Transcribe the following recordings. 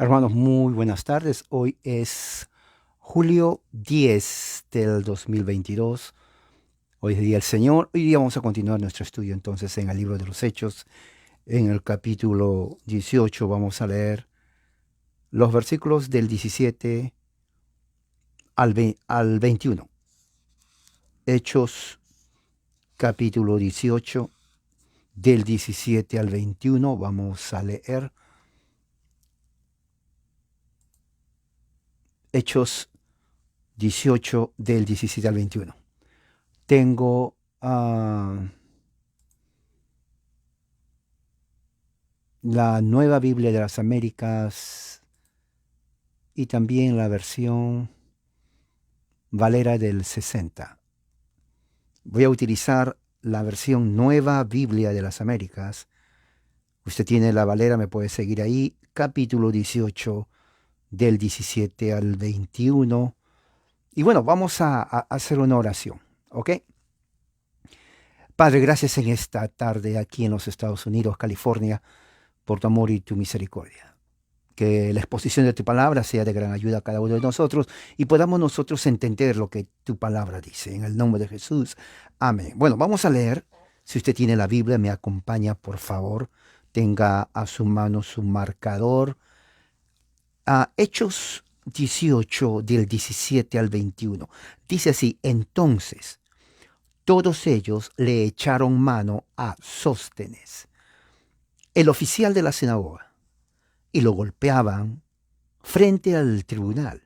Hermanos, muy buenas tardes. Hoy es julio 10 del 2022. Hoy es Día del Señor. Hoy día vamos a continuar nuestro estudio entonces en el libro de los Hechos. En el capítulo 18 vamos a leer los versículos del 17 al 21. Hechos capítulo 18 del 17 al 21. Vamos a leer Hechos 18 del 17 al 21. Tengo la Nueva Biblia de las Américas y también la versión Valera del 60. Voy a utilizar la versión Nueva Biblia de las Américas. Usted tiene la Valera, me puede seguir ahí. Capítulo 18 del 17 al 21. Y bueno, vamos a hacer una oración, ¿ok? Padre, gracias en esta tarde aquí en los Estados Unidos, California, por tu amor y tu misericordia. Que la exposición de tu palabra sea de gran ayuda a cada uno de nosotros y podamos nosotros entender lo que tu palabra dice. En el nombre de Jesús. Amén. Bueno, vamos a leer. Si usted tiene la Biblia, me acompaña, por favor. Tenga a su mano su marcador. A Hechos 18, del 17 al 21. Dice así: entonces todos ellos le echaron mano a Sóstenes, el oficial de la sinagoga, y lo golpeaban frente al tribunal.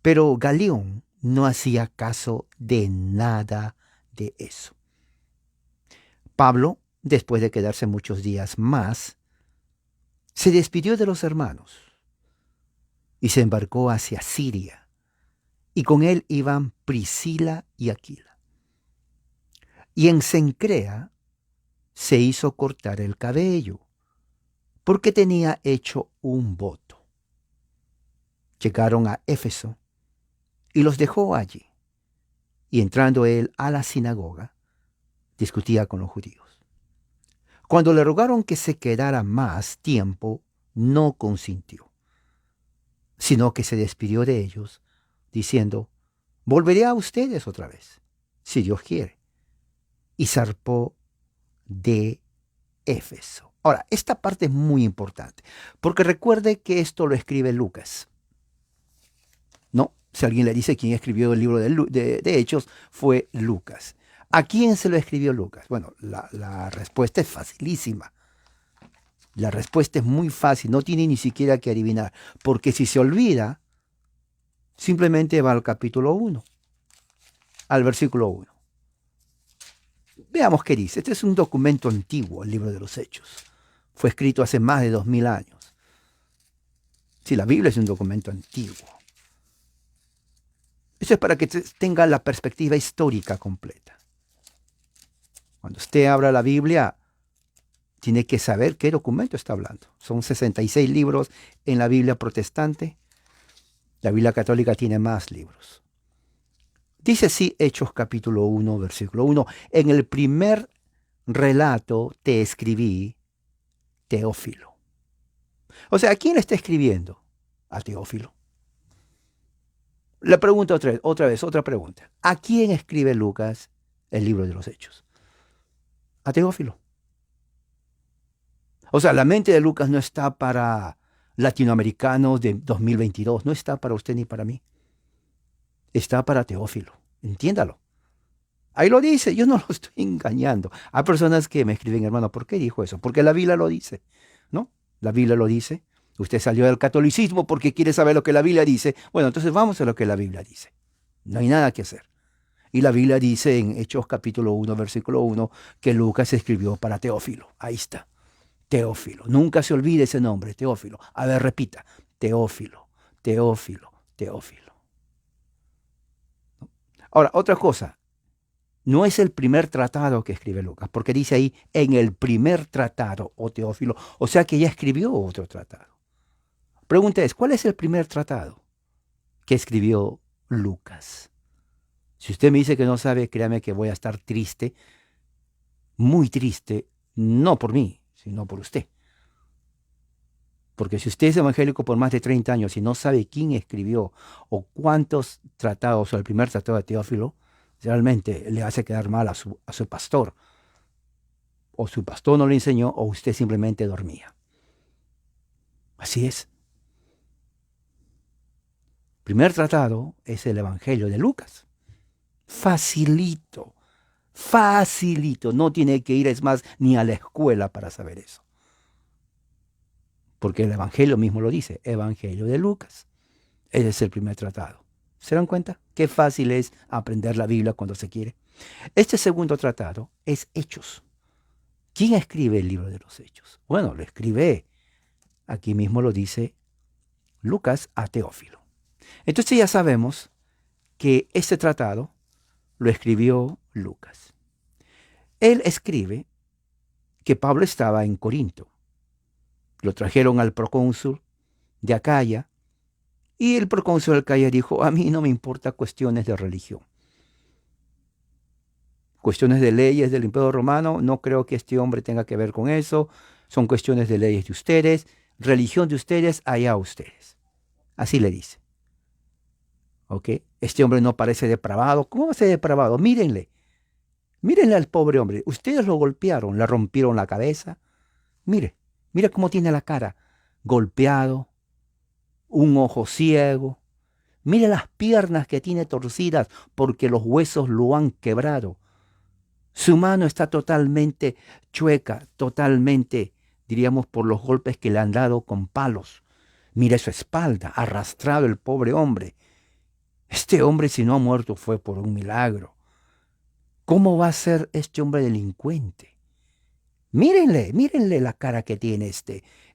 Pero Galión no hacía caso de nada de eso. Pablo, después de quedarse muchos días más, se despidió de los hermanos y se embarcó hacia Siria, y con él iban Priscila y Aquila. Y en Cencrea se hizo cortar el cabello, porque tenía hecho un voto. Llegaron a Éfeso y los dejó allí, y entrando él a la sinagoga, discutía con los judíos. Cuando le rogaron que se quedara más tiempo, no consintió, sino que se despidió de ellos, diciendo: volveré a ustedes otra vez, si Dios quiere. Y zarpó de Éfeso. Ahora, esta parte es muy importante, porque recuerde que esto lo escribe Lucas, ¿no? Si alguien le dice quién escribió el libro de Hechos, fue Lucas. ¿A quién se lo escribió Lucas? Bueno, la respuesta es facilísima. La respuesta es muy fácil, no tiene ni siquiera que adivinar, porque si se olvida, simplemente va al capítulo 1, al versículo 1. Veamos qué dice. Este es un documento antiguo, el libro de los Hechos. Fue escrito hace más de 2000 años. Sí, la Biblia es un documento antiguo. Eso es para que tenga la perspectiva histórica completa. Cuando usted abra la Biblia, tiene que saber qué documento está hablando. Son 66 libros en la Biblia protestante. La Biblia católica tiene más libros. Dice así Hechos capítulo 1, versículo 1. En el primer relato te escribí, Teófilo. O sea, ¿a quién le está escribiendo? A Teófilo. Le pregunto otra pregunta. ¿A quién escribe Lucas el libro de los Hechos? A Teófilo. O sea, la mente de Lucas no está para latinoamericanos de 2022, no está para usted ni para mí. Está para Teófilo. Entiéndalo. Ahí lo dice, yo no lo estoy engañando. Hay personas que me escriben: hermano, ¿por qué dijo eso? Porque la Biblia lo dice, ¿no? La Biblia lo dice. Usted salió del catolicismo porque quiere saber lo que la Biblia dice. Bueno, entonces vamos a lo que la Biblia dice. No hay nada que hacer. Y la Biblia dice en Hechos capítulo 1, versículo 1, que Lucas escribió para Teófilo. Ahí está. Teófilo. Nunca se olvide ese nombre, Teófilo. A ver, repita. Teófilo, Teófilo, Teófilo. Ahora, otra cosa. No es el primer tratado que escribe Lucas, porque dice ahí en el primer tratado, o Teófilo, o sea que ya escribió otro tratado. Pregunta es: ¿cuál es el primer tratado que escribió Lucas? Si usted me dice que no sabe, créame que voy a estar triste, muy triste, no por mí, sino por usted. Porque si usted es evangélico por más de 30 años y no sabe quién escribió o cuántos tratados o el primer tratado de Teófilo, realmente le hace quedar mal a su pastor. O su pastor no le enseñó o usted simplemente dormía. Así es. Primer tratado es el Evangelio de Lucas. Facilito, facilito. No tiene que ir, es más, ni a la escuela para saber eso. Porque el Evangelio mismo lo dice, Evangelio de Lucas. Ese es el primer tratado. ¿Se dan cuenta? Qué fácil es aprender la Biblia cuando se quiere. Este segundo tratado es Hechos. ¿Quién escribe el libro de los Hechos? Bueno, lo escribe, aquí mismo lo dice Lucas a Teófilo. Entonces ya sabemos que este tratado lo escribió Lucas. Él escribe que Pablo estaba en Corinto. Lo trajeron al procónsul de Acaya y el procónsul de Acaya dijo, a mí no me importa cuestiones de religión. Cuestiones de leyes del Imperio Romano, no creo que este hombre tenga que ver con eso. Son cuestiones de leyes de ustedes, religión de ustedes, allá ustedes. Así le dice. ¿Ok? Este hombre no parece depravado. ¿Cómo va a ser depravado? Mírenle. Mírenle al pobre hombre. Ustedes lo golpearon, le rompieron la cabeza. Mire cómo tiene la cara. Golpeado, un ojo ciego. Mire las piernas que tiene torcidas porque los huesos lo han quebrado. Su mano está totalmente chueca, totalmente, diríamos, por los golpes que le han dado con palos. Mire su espalda, arrastrado el pobre hombre. Este hombre, si no ha muerto, fue por un milagro. ¿Cómo va a ser este hombre delincuente? Mírenle la cara que tiene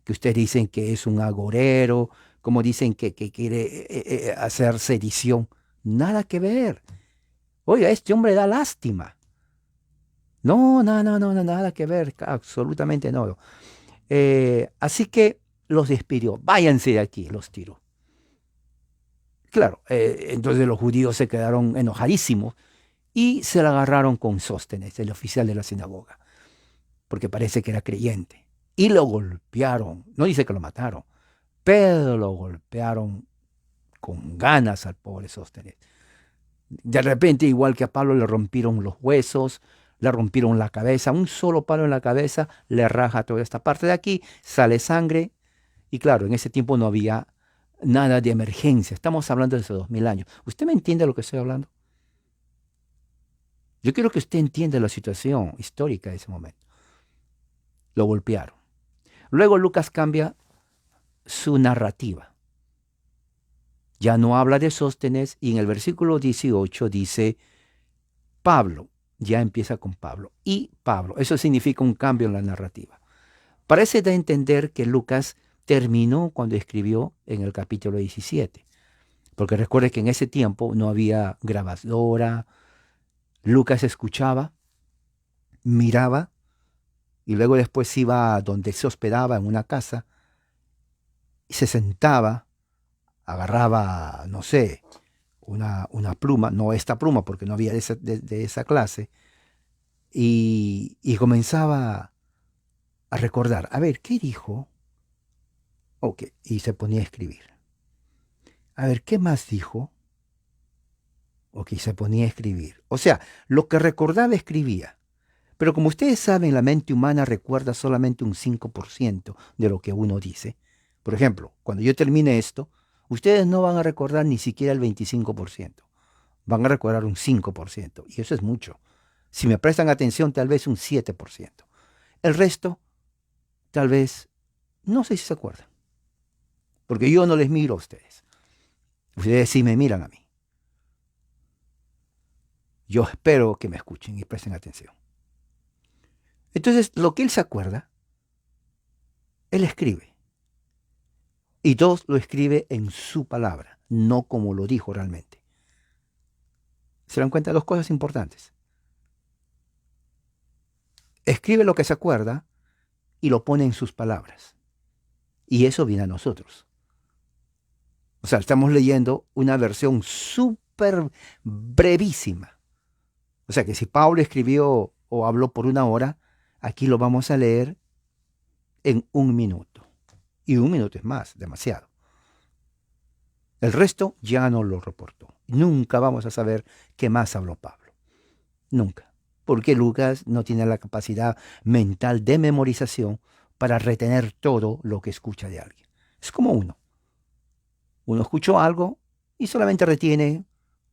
que ustedes dicen que es un agorero, como dicen que quiere hacer sedición. Nada que ver. Oiga, este hombre da lástima. No, nada que ver, absolutamente no. Así que los despidió, váyanse de aquí, los tiró. Claro, entonces los judíos se quedaron enojadísimos y se la agarraron con Sóstenes, el oficial de la sinagoga, porque parece que era creyente. Y lo golpearon, no dice que lo mataron, pero lo golpearon con ganas al pobre Sóstenes. De repente, igual que a Pablo, le rompieron los huesos, le rompieron la cabeza, un solo palo en la cabeza le raja toda esta parte de aquí, sale sangre. Y claro, en ese tiempo no había nada de emergencia. Estamos hablando de hace 2000 años. ¿Usted me entiende lo que estoy hablando? Yo quiero que usted entienda la situación histórica de ese momento. Lo golpearon. Luego Lucas cambia su narrativa. Ya no habla de Sóstenes y en el versículo 18 dice Pablo. Ya empieza con Pablo. Y Pablo. Eso significa un cambio en la narrativa. Parece de entender que Lucas terminó cuando escribió en el capítulo 17. Porque recuerde que en ese tiempo no había grabadora. Lucas escuchaba, miraba y luego después iba a donde se hospedaba en una casa y se sentaba, agarraba, no sé, una pluma, no esta pluma porque no había de esa clase, y comenzaba a recordar, a ver, ¿qué dijo? Ok, y se ponía a escribir. A ver, ¿qué más dijo? Ok, se ponía a escribir. O sea, lo que recordaba escribía. Pero como ustedes saben, la mente humana recuerda solamente un 5% de lo que uno dice. Por ejemplo, cuando yo termine esto, ustedes no van a recordar ni siquiera el 25%. Van a recordar un 5%. Y eso es mucho. Si me prestan atención, tal vez un 7%. El resto, tal vez, no sé si se acuerdan. Porque yo no les miro a ustedes. Ustedes sí me miran a mí. Yo espero que me escuchen y presten atención. Entonces, lo que él se acuerda, él escribe. Y Dios lo escribe en su palabra, no como lo dijo realmente. ¿Se dan cuenta de dos cosas importantes? Escribe lo que se acuerda y lo pone en sus palabras. Y eso viene a nosotros. O sea, estamos leyendo una versión súper brevísima. O sea que si Pablo escribió o habló por 1 hora, aquí lo vamos a leer en 1 minuto. Y 1 minuto es más, demasiado. El resto ya no lo reportó. Nunca vamos a saber qué más habló Pablo. Nunca. Porque Lucas no tiene la capacidad mental de memorización para retener todo lo que escucha de alguien. Es como uno. Uno escuchó algo y solamente retiene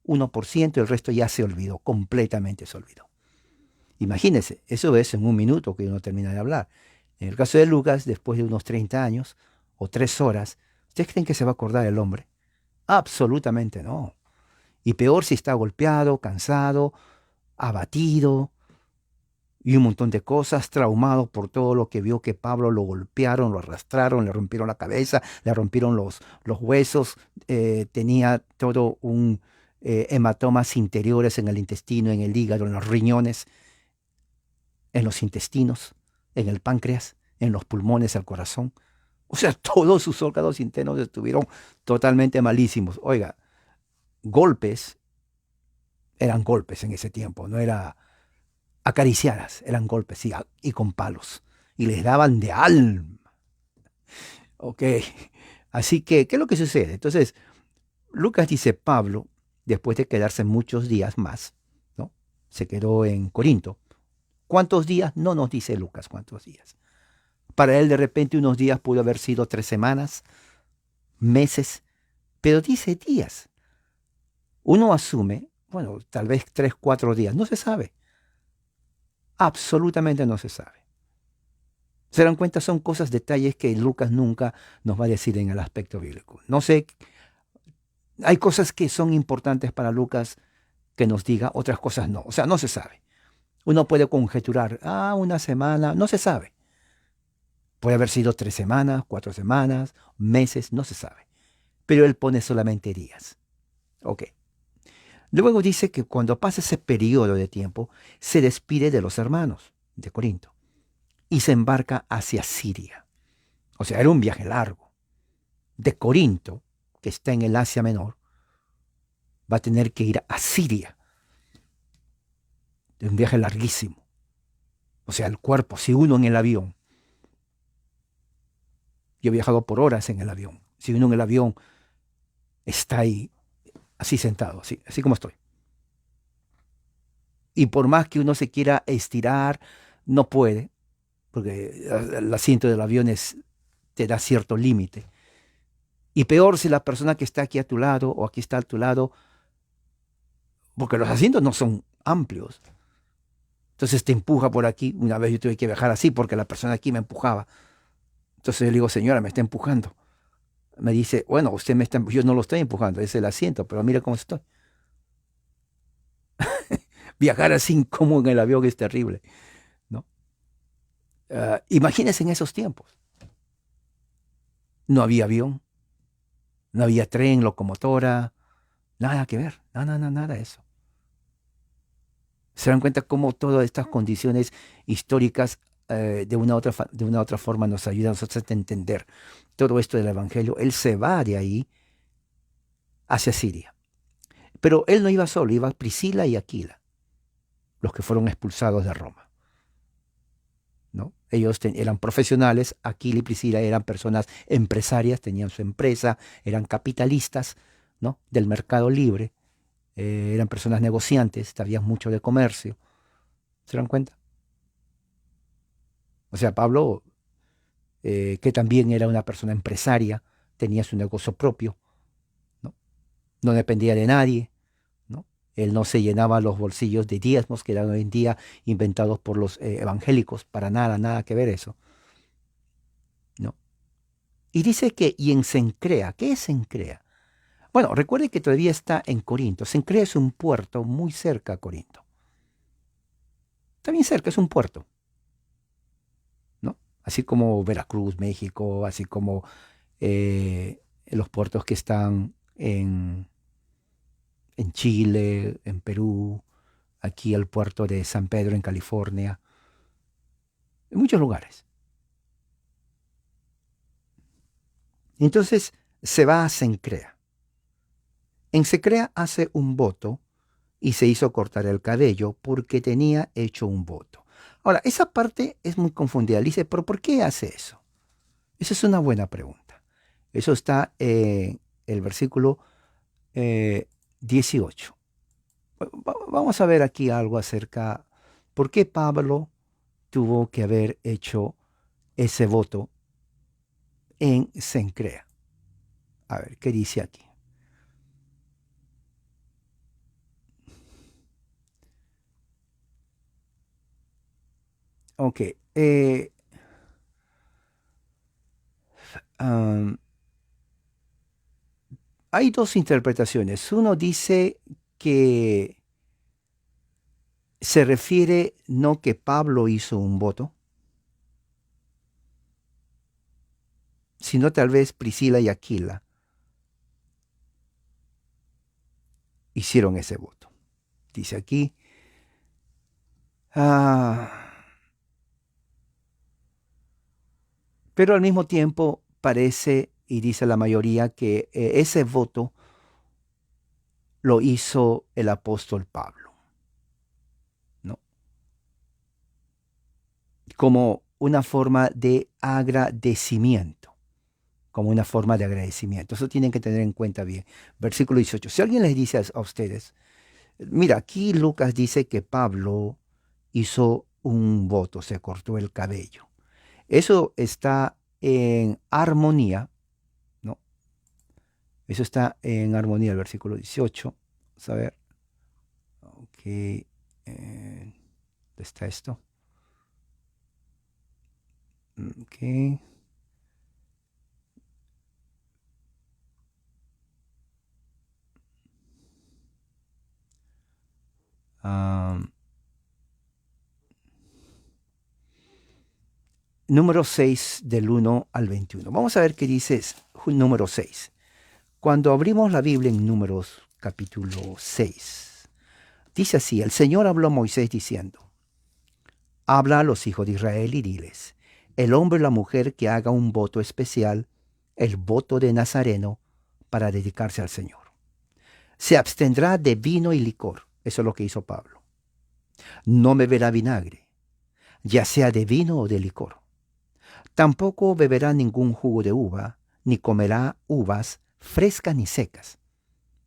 1%, el resto ya se olvidó, completamente se olvidó. Imagínense, eso es en 1 minuto que uno termina de hablar. En el caso de Lucas, después de unos 30 años o 3 horas, ¿ustedes creen que se va a acordar el hombre? Absolutamente no. Y peor si está golpeado, cansado, abatido y un montón de cosas, traumado por todo lo que vio que Pablo lo golpearon, lo arrastraron, le rompieron la cabeza, le rompieron los huesos, tenía todo un hematomas interiores en el intestino, en el hígado, en los riñones, en los intestinos, en el páncreas, en los pulmones, el corazón. O sea, todos sus órganos internos estuvieron totalmente malísimos. Oiga, golpes eran golpes en ese tiempo, no era acariciadas, eran golpes sí, y con palos. Y les daban de alma. Ok, así que, ¿qué es lo que sucede? Entonces, Lucas dice, Pablo, después de quedarse muchos días más, ¿no? Se quedó en Corinto. ¿Cuántos días? No nos dice Lucas cuántos días. Para él de repente unos días pudo haber sido 3 semanas, meses, pero dice días. Uno asume, bueno, tal vez 3, 4 días, no se sabe. Absolutamente no se sabe. Se dan cuenta, son cosas, detalles que Lucas nunca nos va a decir en el aspecto bíblico. No sé, hay cosas que son importantes para Lucas que nos diga, otras cosas no. O sea, no se sabe. Uno puede conjeturar, 1 semana, no se sabe. Puede haber sido 3 semanas, 4 semanas, meses, no se sabe. Pero él pone solamente días. Ok. Luego dice que cuando pasa ese periodo de tiempo, se despide de los hermanos de Corinto y se embarca hacia Siria. O sea, era un viaje largo. De Corinto, que está en el Asia Menor, va a tener que ir a Siria. Es un viaje larguísimo. O sea, el cuerpo, si uno en el avión, yo he viajado por horas en el avión, si uno en el avión está ahí, así sentado, así como estoy. Y por más que uno se quiera estirar, no puede, porque el asiento del avión te da cierto límite. Y peor si la persona que está aquí a tu lado o aquí está a tu lado, porque los asientos no son amplios. Entonces te empuja por aquí. Una vez yo tuve que viajar así porque la persona aquí me empujaba. Entonces yo le digo, señora, me está empujando. Me dice, bueno, usted me está, yo no lo estoy empujando, es el asiento, pero mira cómo estoy. Viajar así incómodo en el avión es terrible, ¿no? Imagínense en esos tiempos. No había avión, no había tren, locomotora, nada que ver, nada de eso. Se dan cuenta cómo todas estas condiciones históricas de una otra forma nos ayudan a nosotros a entender todo esto del Evangelio. Él se va de ahí hacia Siria. Pero él no iba solo, iba Priscila y Aquila, los que fueron expulsados de Roma, ¿no? Ellos eran profesionales, Aquila y Priscila eran personas empresarias, tenían su empresa, eran capitalistas, ¿no? Del mercado libre, eran personas negociantes, sabían mucho de comercio. ¿Se dan cuenta? O sea, Pablo, que también era una persona empresaria, tenía su negocio propio, ¿no? No dependía de nadie, ¿no? Él no se llenaba los bolsillos de diezmos que eran hoy en día inventados por los evangélicos, para nada que ver eso, ¿no? Y dice que, y en Cencrea, ¿qué es Cencrea? Bueno, recuerde que todavía está en Corinto. Cencrea es un puerto muy cerca a Corinto. Está bien cerca, es un puerto, ¿no? Así como Veracruz, México, así como los puertos que están en Chile, en Perú, aquí el puerto de San Pedro en California, en muchos lugares. Entonces se va a Cencrea. En Cencrea hace un voto y se hizo cortar el cabello porque tenía hecho un voto. Ahora, esa parte es muy confundida. Dice, ¿pero por qué hace eso? Esa es una buena pregunta. Eso está en el versículo 18. Vamos a ver aquí algo acerca por qué Pablo tuvo que haber hecho ese voto en Cencrea. A ver, ¿qué dice aquí? Ok. Um, hay dos interpretaciones. Uno dice que se refiere no que Pablo hizo un voto, sino tal vez Priscila y Aquila hicieron ese voto. Dice aquí, pero al mismo tiempo parece, y dice la mayoría, que ese voto lo hizo el apóstol Pablo, ¿no? Como una forma de agradecimiento, como una forma de agradecimiento. Eso tienen que tener en cuenta bien. Versículo 18. Si alguien les dice a ustedes, mira, aquí Lucas dice que Pablo hizo un voto, se cortó el cabello. Eso está en armonía, ¿no? Eso está en armonía, el versículo 18. Vamos a ver. Ok. ¿Dónde está esto? Ok. Número 6 del 1 al 21. Vamos a ver qué dice número 6. Cuando abrimos la Biblia en Números capítulo 6, dice así, el Señor habló a Moisés diciendo, habla a los hijos de Israel y diles, el hombre o la mujer que haga un voto especial, el voto de Nazareno, para dedicarse al Señor. Se abstendrá de vino y licor. Eso es lo que hizo Pablo. No beberá vinagre, ya sea de vino o de licor. Tampoco beberá ningún jugo de uva, ni comerá uvas frescas ni secas.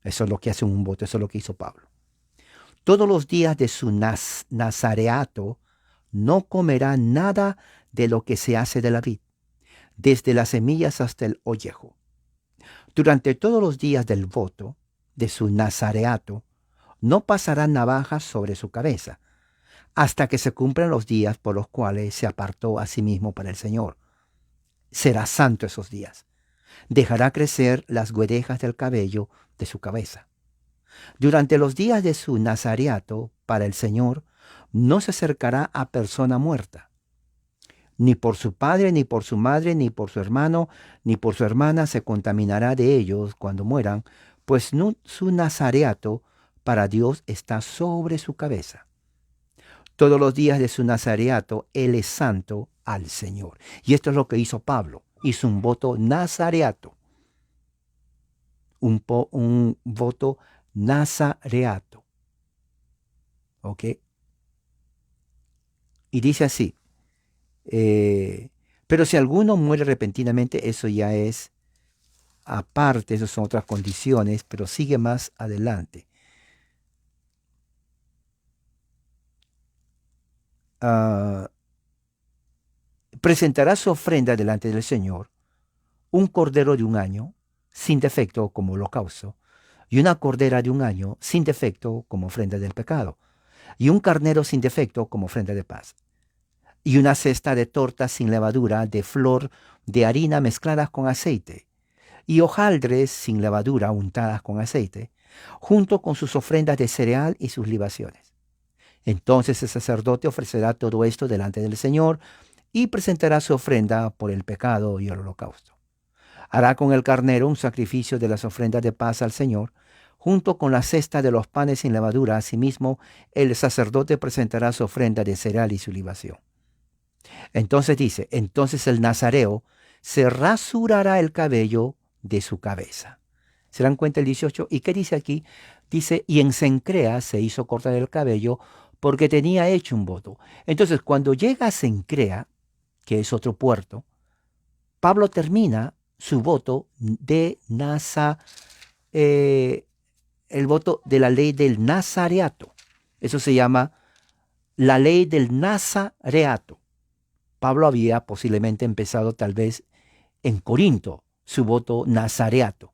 Eso es lo que hace un voto, eso es lo que hizo Pablo. Todos los días de su nazareato no comerá nada de lo que se hace de la vid, desde las semillas hasta el ollejo. Durante todos los días del voto de su nazareato no pasará navaja sobre su cabeza, hasta que se cumplan los días por los cuales se apartó a sí mismo para el Señor. Será santo esos días. Dejará crecer las guedejas del cabello de su cabeza. Durante los días de su nazareato para el Señor, no se acercará a persona muerta, ni por su padre, ni por su madre, ni por su hermano, ni por su hermana se contaminará de ellos cuando mueran, pues su nazareato para Dios está sobre su cabeza. Todos los días de su nazareato, él es santo al Señor. Y esto es lo que hizo Pablo. Hizo un voto nazareato. Un voto nazareato. ¿Ok? Y dice así. Pero si alguno muere repentinamente, eso ya es aparte, esas son otras condiciones, pero sigue más adelante. Presentará su ofrenda delante del Señor, un cordero de un año, sin defecto como holocausto, y una cordera de un año, sin defecto como ofrenda del pecado, y un carnero sin defecto como ofrenda de paz, y una cesta de tortas sin levadura de flor de harina mezcladas con aceite, y hojaldres sin levadura untadas con aceite, junto con sus ofrendas de cereal y sus libaciones. Entonces el sacerdote ofrecerá todo esto delante del Señor y presentará su ofrenda por el pecado y el holocausto. Hará con el carnero un sacrificio de las ofrendas de paz al Señor, junto con la cesta de los panes sin levadura. Asimismo, el sacerdote presentará su ofrenda de cereal y su libación. Entonces dice, entonces el nazareo se rasurará el cabello de su cabeza. ¿Se dan cuenta el 18? ¿Y qué dice aquí? Dice, y en Cencrea se hizo cortar el cabello porque tenía hecho un voto. Entonces, cuando llega a Cencrea, que es otro puerto, Pablo termina su voto de el voto de la ley del nazareato. Eso se llama la ley del nazareato. Pablo había posiblemente empezado tal vez en Corinto su voto nazareato.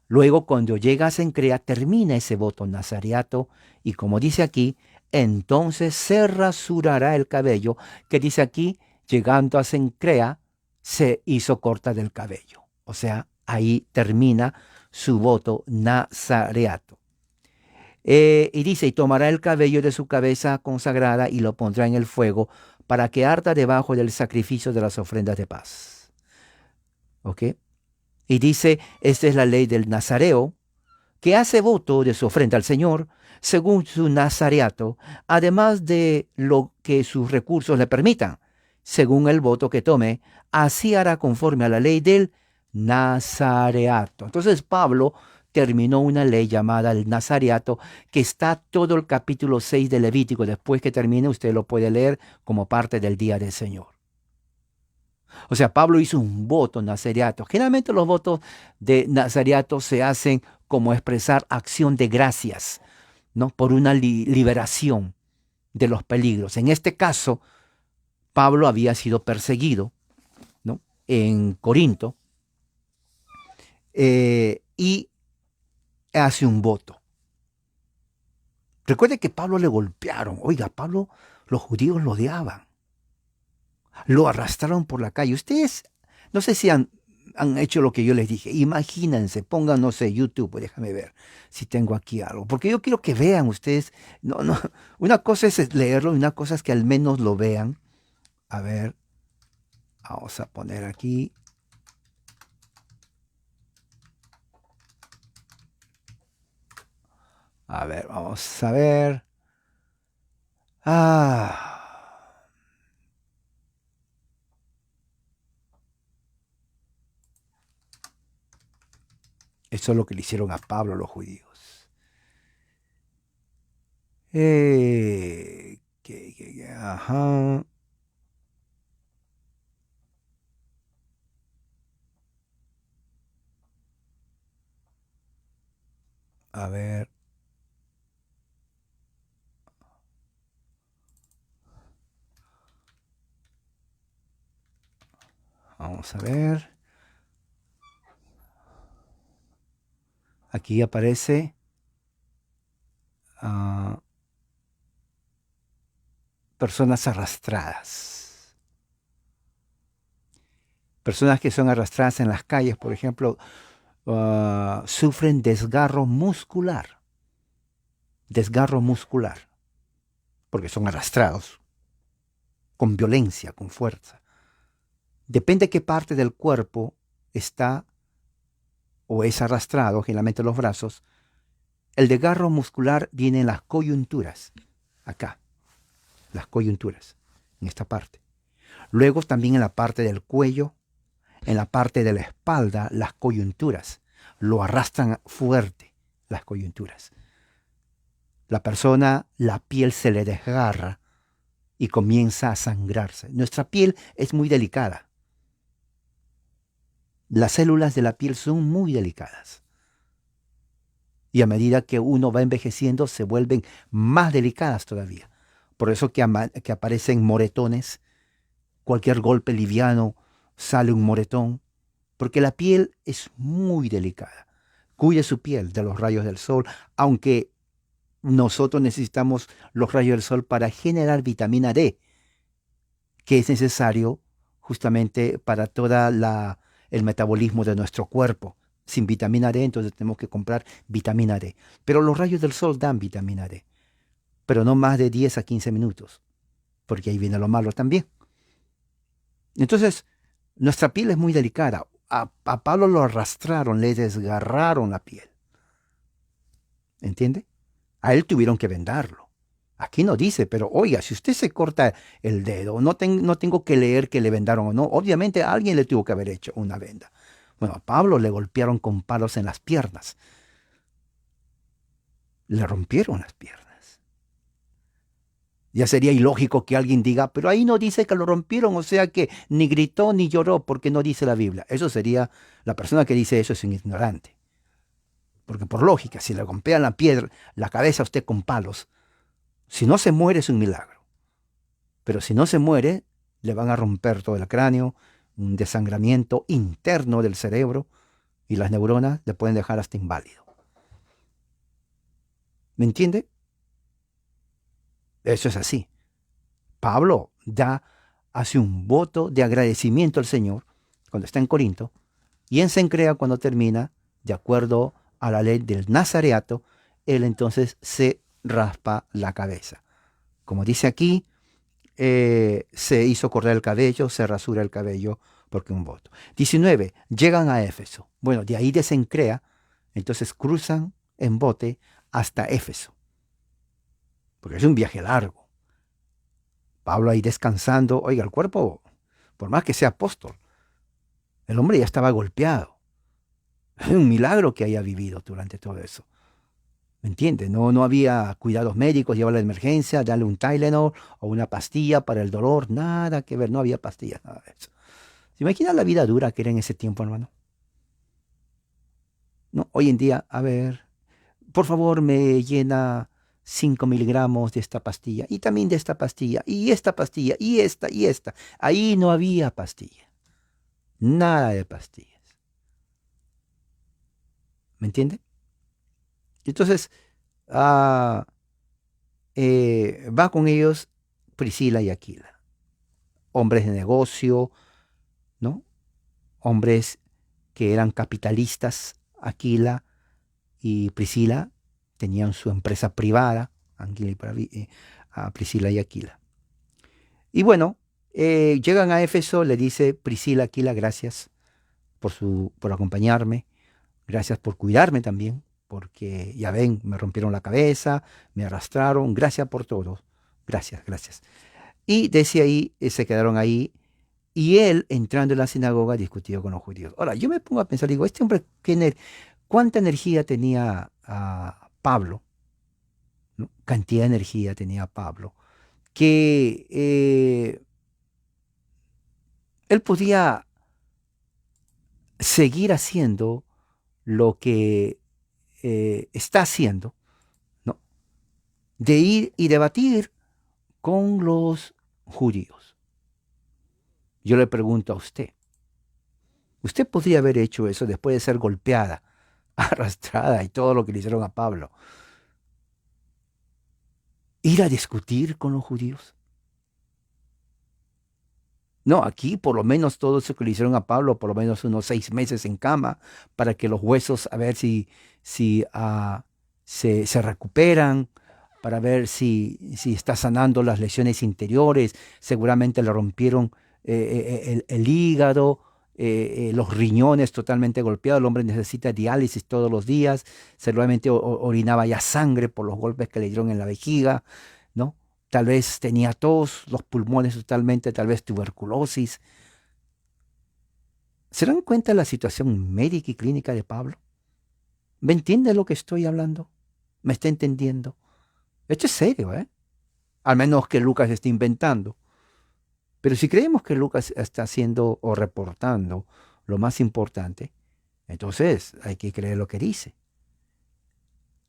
Luego, cuando llega a Cencrea, termina ese voto nazareato y, como dice aquí, entonces se rasurará el cabello, que dice aquí, llegando a Cencrea, se hizo corta del cabello. O sea, ahí termina su voto nazareato. Y dice, y tomará el cabello de su cabeza consagrada y lo pondrá en el fuego para que arda debajo del sacrificio de las ofrendas de paz. ¿Ok? Y dice, esta es la ley del nazareo, que hace voto de su ofrenda al Señor según su nazareato, además de lo que sus recursos le permitan, según el voto que tome, así hará conforme a la ley del nazareato. Entonces Pablo terminó una ley llamada el nazareato, que está todo el capítulo 6 de Levítico. Después que termine, usted lo puede leer como parte del día del Señor. O sea, Pablo hizo un voto nazareato. Generalmente los votos de nazareato se hacen como expresar acción de gracias, ¿no? Por una liberación de los peligros. En este caso, Pablo había sido perseguido, ¿no? En Corinto, y hace un voto. Recuerde que Pablo le golpearon. Oiga, Pablo, los judíos lo odiaban. Lo arrastraron por la calle. Ustedes, no sé si han hecho lo que yo les dije. Imagínense, pongan, no sé, YouTube, déjame ver si tengo aquí algo. Porque yo quiero que vean ustedes. No, no, una cosa es leerlo y una cosa es que al menos lo vean. A ver, vamos a poner aquí. A ver, vamos a ver. Eso es lo que le hicieron a Pablo los judíos. Ajá. A ver. Vamos a ver. Aquí aparece personas arrastradas. Personas que son arrastradas en las calles, por ejemplo, sufren desgarro muscular. Desgarro muscular. Porque son arrastrados con violencia, con fuerza. Depende qué parte del cuerpo está o es arrastrado, generalmente los brazos. El desgarro muscular viene en las coyunturas, acá, las coyunturas, en esta parte. Luego también en la parte del cuello, en la parte de la espalda, las coyunturas. Lo arrastran fuerte, las coyunturas. La persona, la piel se le desgarra y comienza a sangrarse. Nuestra piel es muy delicada. Las células de la piel son muy delicadas. Y a medida que uno va envejeciendo, se vuelven más delicadas todavía. Por eso que aparecen moretones. Cualquier golpe liviano sale un moretón. Porque la piel es muy delicada. Cuide su piel de los rayos del sol, aunque nosotros necesitamos los rayos del sol para generar vitamina D, que es necesario justamente para todo el metabolismo de nuestro cuerpo. Sin vitamina D, entonces tenemos que comprar vitamina D. Pero los rayos del sol dan vitamina D, pero no más de 10 a 15 minutos, porque ahí viene lo malo también. Entonces, nuestra piel es muy delicada. A Pablo lo arrastraron, le desgarraron la piel. ¿Entiende? A él tuvieron que vendarlo. Aquí no dice, pero oiga, si usted se corta el dedo, no tengo que leer que le vendaron o no. Obviamente a alguien le tuvo que haber hecho una venda. Bueno, a Pablo le golpearon con palos en las piernas. Le rompieron las piernas. Ya sería ilógico que alguien diga, pero ahí no dice que lo rompieron, o sea que ni gritó ni lloró porque no dice la Biblia. Eso sería, la persona que dice eso es un ignorante. Porque por lógica, si le golpean la piedra, la cabeza a usted con palos, si no se muere es un milagro. Pero si no se muere, le van a romper todo el cráneo, un desangramiento interno del cerebro y las neuronas le pueden dejar hasta inválido. ¿Me entiende? Eso es así. Pablo hace un voto de agradecimiento al Señor cuando está en Corinto y en Cencrea cuando termina, de acuerdo a la ley del nazareato, él entonces se raspa la cabeza. Como dice aquí, se hizo correr el cabello, se rasura el cabello porque un voto. 19. Llegan a Éfeso. Bueno, de ahí de Cencrea, entonces cruzan en bote hasta Éfeso, porque es un viaje largo. Pablo ahí descansando. Oiga, el cuerpo, por más que sea apóstol, el hombre ya estaba golpeado. Es un milagro que haya vivido durante todo eso. ¿Me entiende? No había cuidados médicos, llevarle a la emergencia, darle un Tylenol o una pastilla para el dolor, nada que ver, no había pastillas, nada de eso. ¿Se imagina la vida dura que era en ese tiempo, hermano? No, hoy en día, a ver, por favor me llena 5 miligramos de esta pastilla y también de esta pastilla y esta pastilla y esta y esta. Ahí no había pastilla, nada de pastillas. ¿Me entiende? Entonces, ah, va con ellos Priscila y Aquila, hombres de negocio, ¿no? Hombres que eran capitalistas. Aquila y Priscila tenían su empresa privada, a Priscila y Aquila. Y bueno, llegan a Éfeso, le dice Priscila, Aquila, gracias por acompañarme, gracias por cuidarme también, porque ya ven, me rompieron la cabeza, me arrastraron, gracias por todo, gracias, gracias. Y desde ahí se quedaron ahí. Y él, entrando en la sinagoga, discutió con los judíos. Ahora, yo me pongo a pensar, digo, este hombre, ¿cuánta energía tenía Pablo? ¿No? Cantidad de energía tenía Pablo, que él podía seguir haciendo lo que está haciendo, ¿no? De ir y debatir con los judíos. Yo le pregunto a usted, ¿usted podría haber hecho eso después de ser golpeada, arrastrada y todo lo que le hicieron a Pablo? ¿Ir a discutir con los judíos? No, aquí por lo menos todo eso que le hicieron a Pablo, por lo menos unos 6 meses en cama, para que los huesos, a ver si se recuperan, para ver si está sanando las lesiones interiores. Seguramente le rompieron el hígado, los riñones totalmente golpeados. El hombre necesita diálisis todos los días. Seguramente orinaba ya sangre por los golpes que le dieron en la vejiga, ¿no? Tal vez tenía tos, los pulmones totalmente, tal vez tuberculosis. ¿Se dan cuenta de la situación médica y clínica de Pablo? ¿Me entiende lo que estoy hablando? ¿Me está entendiendo? Esto es serio, ¿eh? Al menos que Lucas esté inventando. Pero si creemos que Lucas está haciendo o reportando lo más importante, entonces hay que creer lo que dice.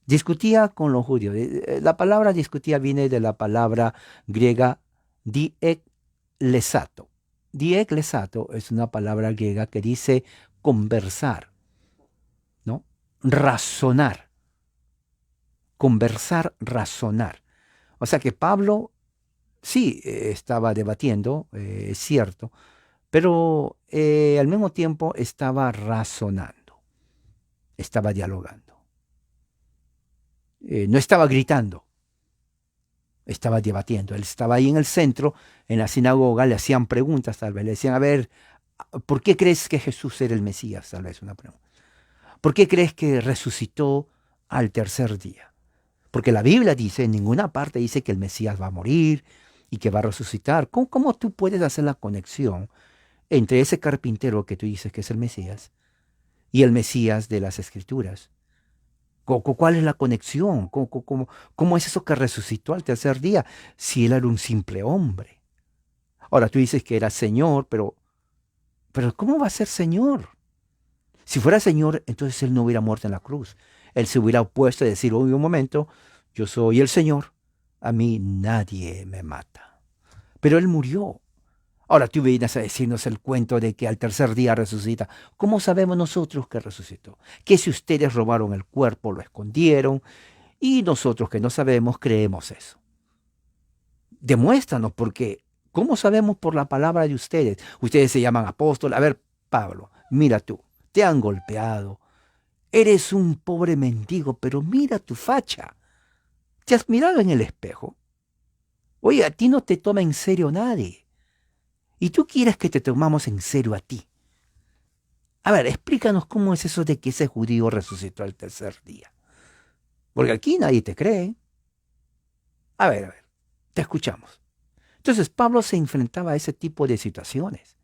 Discutía con los judíos. La palabra discutía viene de la palabra griega dieklesato. Dieklesato es una palabra griega que dice conversar, ¿no? Razonar. Conversar, razonar. O sea que Pablo sí estaba debatiendo, es cierto, pero al mismo tiempo estaba razonando, estaba dialogando. No estaba gritando, estaba debatiendo. Él estaba ahí en el centro, en la sinagoga, le hacían preguntas tal vez, le decían, a ver, ¿por qué crees que Jesús era el Mesías? Tal vez una pregunta. ¿Por qué crees que resucitó al tercer día? Porque la Biblia dice, en ninguna parte dice que el Mesías va a morir y que va a resucitar. ¿Cómo tú puedes hacer la conexión entre ese carpintero que tú dices que es el Mesías y el Mesías de las Escrituras? ¿Cuál es la conexión? ¿Cómo es eso que resucitó al tercer día si él era un simple hombre? Ahora tú dices que era Señor, pero ¿cómo va a ser Señor? Si fuera Señor, entonces él no hubiera muerto en la cruz. Él se hubiera opuesto a decir, oye, un momento, yo soy el Señor, a mí nadie me mata. Pero él murió. Ahora tú vienes a decirnos el cuento de que al tercer día resucita. ¿Cómo sabemos nosotros que resucitó? Que si ustedes robaron el cuerpo, lo escondieron, y nosotros que no sabemos, creemos eso. Demuéstranos, porque ¿cómo sabemos por la palabra de ustedes? Ustedes se llaman apóstoles. A ver, Pablo, mira tú, te han golpeado. Eres un pobre mendigo, pero mira tu facha. ¿Te has mirado en el espejo? Oye, a ti no te toma en serio nadie. Y tú quieres que te tomamos en serio a ti. A ver, explícanos cómo es eso de que ese judío resucitó al tercer día. Porque aquí nadie te cree. A ver, te escuchamos. Entonces Pablo se enfrentaba a ese tipo de situaciones.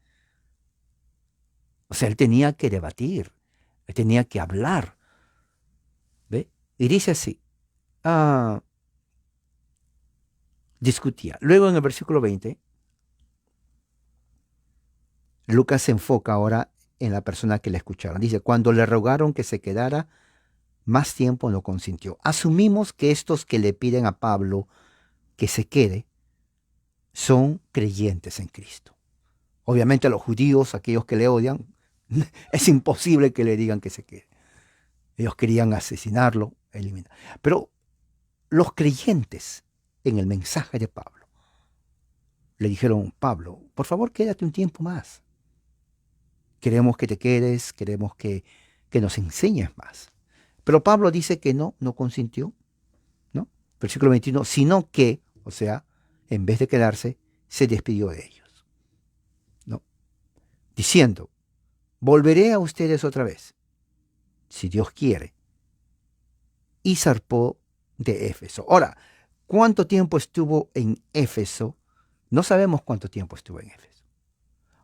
O sea, él tenía que debatir, él tenía que hablar. ¿Ve? Y dice así, ah, discutía. Luego en el versículo 20, Lucas se enfoca ahora en la persona que le escucharon. Dice, cuando le rogaron que se quedara más tiempo, no consintió. Asumimos que estos que le piden a Pablo que se quede son creyentes en Cristo. Obviamente a los judíos, aquellos que le odian, es imposible que le digan que se quede. Ellos querían asesinarlo, eliminar. Pero los creyentes en el mensaje de Pablo le dijeron, Pablo, por favor quédate un tiempo más. Queremos que te quedes, queremos que nos enseñes más. Pero Pablo dice que no consintió, ¿no? Versículo 21, sino que, o sea, en vez de quedarse, se despidió de ellos, ¿no? Diciendo, volveré a ustedes otra vez, si Dios quiere. Y zarpó de Éfeso. Ahora, ¿cuánto tiempo estuvo en Éfeso? No sabemos cuánto tiempo estuvo en Éfeso.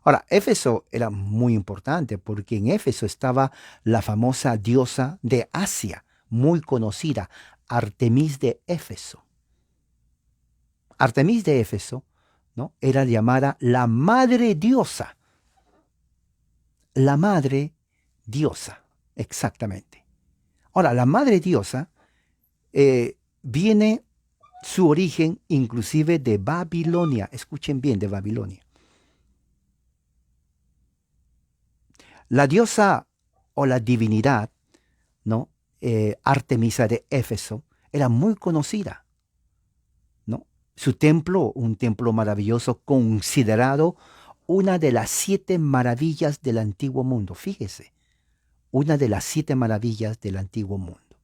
Ahora, Éfeso era muy importante porque en Éfeso estaba la famosa diosa de Asia, muy conocida, Artemis de Éfeso. Artemis de Éfeso, ¿no? Era llamada la madre diosa. La madre diosa, exactamente. Ahora, la madre diosa viene su origen inclusive de Babilonia. Escuchen bien, de Babilonia. La diosa o la divinidad, ¿no? Artemisa de Éfeso, era muy conocida, ¿no? Su templo, un templo maravilloso, considerado una de las 7 maravillas del antiguo mundo. Fíjese, una de las 7 maravillas del antiguo mundo.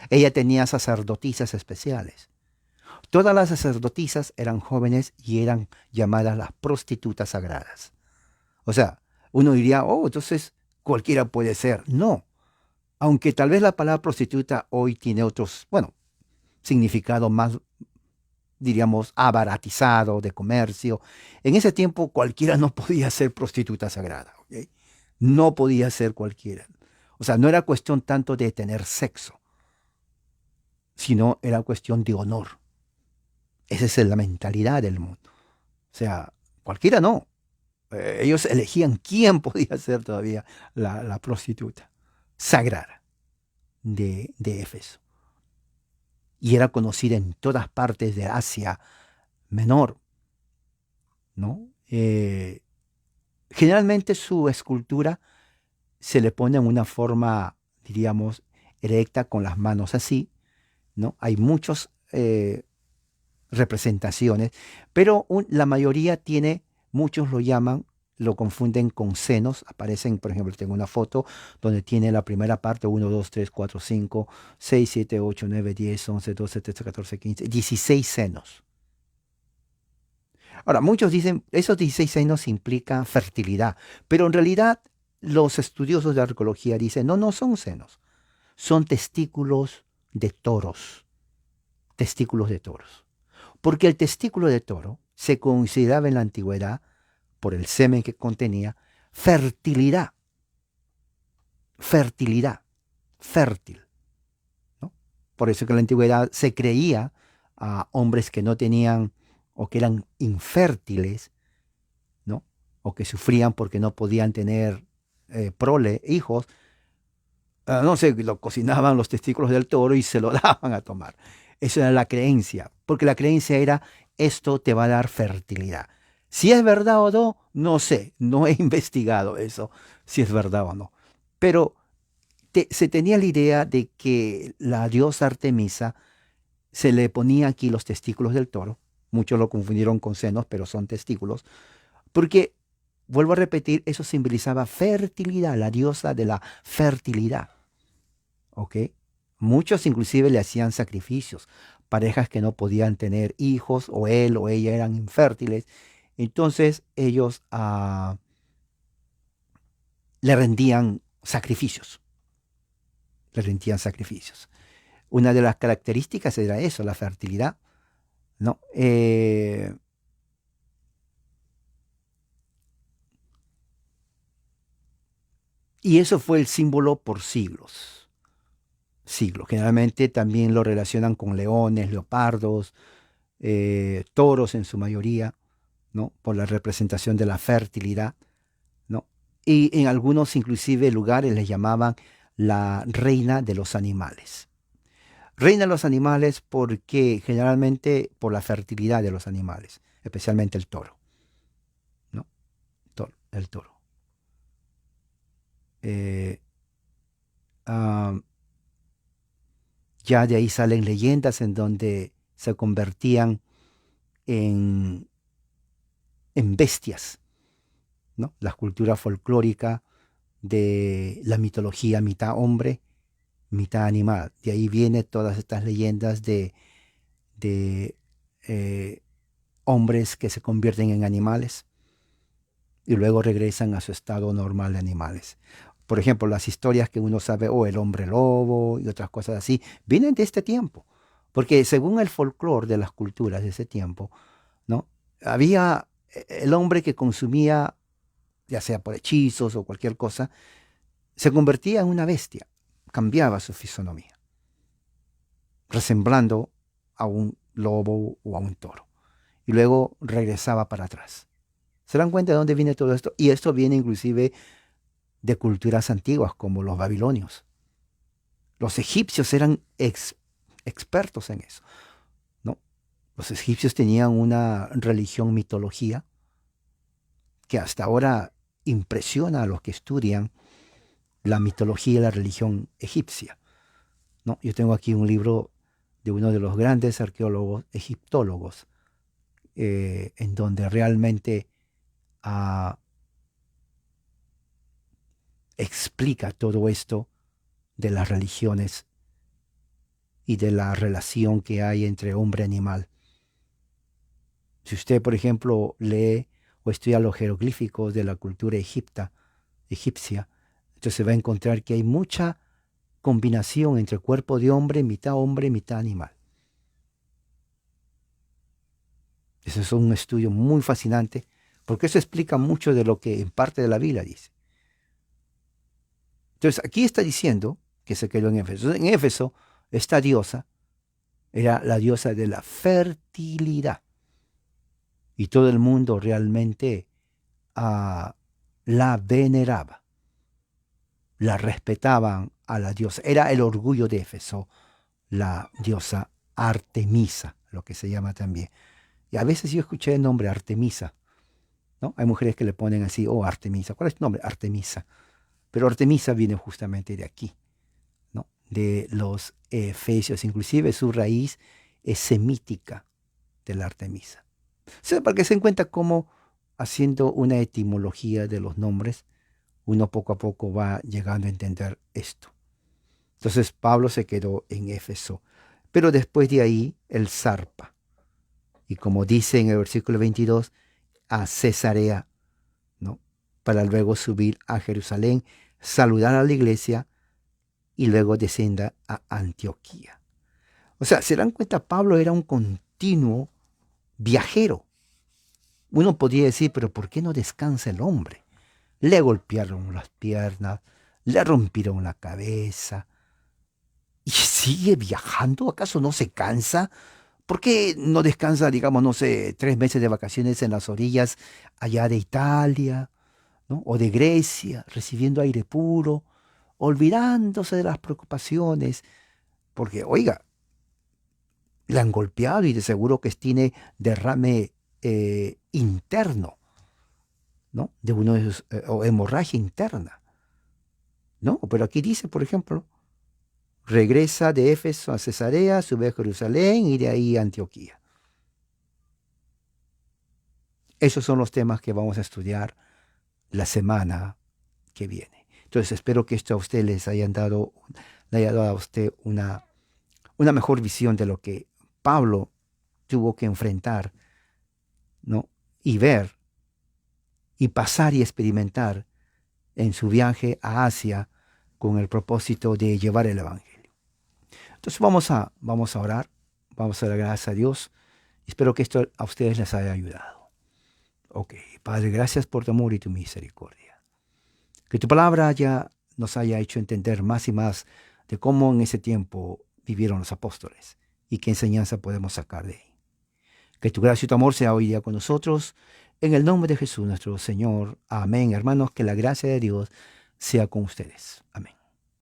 Ella tenía sacerdotisas especiales. Todas las sacerdotisas eran jóvenes y eran llamadas las prostitutas sagradas. O sea, uno diría, oh, entonces cualquiera puede ser. No, aunque tal vez la palabra prostituta hoy tiene otros, bueno, significado más, diríamos, abaratizado, de comercio. En ese tiempo cualquiera no podía ser prostituta sagrada, ¿ok? No podía ser cualquiera. O sea, no era cuestión tanto de tener sexo, sino era cuestión de honor. Esa es la mentalidad del mundo. O sea, cualquiera no. Ellos elegían quién podía ser todavía la prostituta sagrada de Éfeso. Y era conocida en todas partes de Asia Menor, ¿no? Generalmente su escultura se le pone en una forma, diríamos, erecta, con las manos así, ¿no? Hay muchas representaciones, pero la mayoría tiene, muchos lo llaman, lo confunden con senos. Aparecen, por ejemplo, tengo una foto donde tiene la primera parte, 1, 2, 3, 4, 5, 6, 7, 8, 9, 10, 11, 12, 13, 14, 15, 16 senos. Ahora, muchos dicen, esos 16 senos implican fertilidad, pero en realidad los estudiosos de arqueología dicen, no son senos, son testículos de toros, testículos de toros. Porque el testículo de toro se consideraba en la antigüedad, por el semen que contenía, fertilidad, fertilidad, fértil. Por eso que en la antigüedad se creía a hombres que no tenían o que eran infértiles, ¿no? O que sufrían porque no podían tener hijos. No sé, lo cocinaban los testículos del toro y se lo daban a tomar. Eso era la creencia, porque la creencia era, esto te va a dar fertilidad. Si es verdad o no, no sé, no he investigado eso, si es verdad o no. Pero se tenía la idea de que la diosa Artemisa se le ponía aquí los testículos del toro. Muchos lo confundieron con senos, pero son testículos. Porque, vuelvo a repetir, eso simbolizaba fertilidad, la diosa de la fertilidad. ¿Ok? Muchos inclusive le hacían sacrificios. Parejas que no podían tener hijos, o él o ella eran infértiles. Entonces ellos le rendían sacrificios. Le rendían sacrificios. Una de las características era eso, la fertilidad, ¿no? Y eso fue el símbolo por siglos. Siglos. Generalmente también lo relacionan con leones, leopardos, toros en su mayoría, ¿no? Por la representación de la fertilidad, ¿no? Y en algunos inclusive lugares les llamaban la reina de los animales. Reina de los animales porque generalmente por la fertilidad de los animales, especialmente el toro, ¿no? El toro. Eh, ah, ya de ahí salen leyendas en donde se convertían en, en bestias, ¿no? La cultura folclórica de la mitología mitad hombre, mitad animal. De ahí vienen todas estas leyendas de hombres que se convierten en animales y luego regresan a su estado normal de animales. Por ejemplo, las historias que uno sabe, o el hombre lobo y otras cosas así, vienen de este tiempo. Porque según el folclore de las culturas de ese tiempo, ¿no? Había el hombre que consumía, ya sea por hechizos o cualquier cosa, se convertía en una bestia, cambiaba su fisonomía, resemblando a un lobo o a un toro. Y luego regresaba para atrás. ¿Se dan cuenta de dónde viene todo esto? Y esto viene inclusive de culturas antiguas como los babilonios. Los egipcios eran expertos en eso, ¿no? Los egipcios tenían una religión mitología que hasta ahora impresiona a los que estudian la mitología y la religión egipcia, ¿no? Yo tengo aquí un libro de uno de los grandes arqueólogos egiptólogos, en donde realmente ah, explica todo esto de las religiones y de la relación que hay entre hombre y animal. Si usted, por ejemplo, lee o estudia los jeroglíficos de la cultura egipcia, entonces va a encontrar que hay mucha combinación entre cuerpo de hombre, mitad animal. Ese es un estudio muy fascinante, porque eso explica mucho de lo que en parte de la Biblia dice. Entonces, aquí está diciendo que se quedó en Éfeso. En Éfeso, esta diosa era la diosa de la fertilidad. Y todo el mundo realmente la veneraba, la respetaban a la diosa. Era el orgullo de Éfeso, la diosa Artemisa, lo que se llama también. Y a veces yo escuché el nombre Artemisa, ¿no? Hay mujeres que le ponen así, oh, Artemisa. ¿Cuál es tu nombre? Artemisa. Pero Artemisa viene justamente de aquí, ¿no? De los efesios. Inclusive su raíz es semítica de la Artemisa. O sea, para que se den cuenta cómo haciendo una etimología de los nombres, uno poco a poco va llegando a entender esto. Entonces Pablo se quedó en Éfeso, pero después de ahí él zarpa. Y como dice en el versículo 22, a Cesarea, ¿no? Para luego subir a Jerusalén, saludar a la iglesia y luego descienda a Antioquía. O sea, se dan cuenta, Pablo era un continuo viajero. Uno podría decir, pero ¿por qué no descansa el hombre? Le golpearon las piernas, le rompieron la cabeza, y sigue viajando. ¿Acaso no se cansa? ¿Por qué no descansa, digamos, no sé, 3 meses de vacaciones en las orillas allá de Italia, ¿no? O de Grecia, recibiendo aire puro, olvidándose de las preocupaciones? Porque, oiga, le han golpeado y de seguro que tiene derrame interno, ¿no? De uno de esos, o hemorragia interna, ¿no? Pero aquí dice, por ejemplo, regresa de Éfeso a Cesarea, sube a Jerusalén y de ahí a Antioquía. Esos son los temas que vamos a estudiar la semana que viene. Entonces espero que esto a usted le haya dado a usted una mejor visión de lo que Pablo tuvo que enfrentar, ¿no? Y ver y pasar y experimentar en su viaje a Asia con el propósito de llevar el Evangelio. Entonces vamos a orar, vamos a dar gracias a Dios. Espero que esto a ustedes les haya ayudado. Ok, Padre, gracias por tu amor y tu misericordia. Que tu palabra nos haya hecho entender más y más de cómo en ese tiempo vivieron los apóstoles y qué enseñanza podemos sacar de ahí. Que tu gracia y tu amor sea hoy día con nosotros. En el nombre de Jesús nuestro Señor. Amén. Hermanos, que la gracia de Dios sea con ustedes. Amén.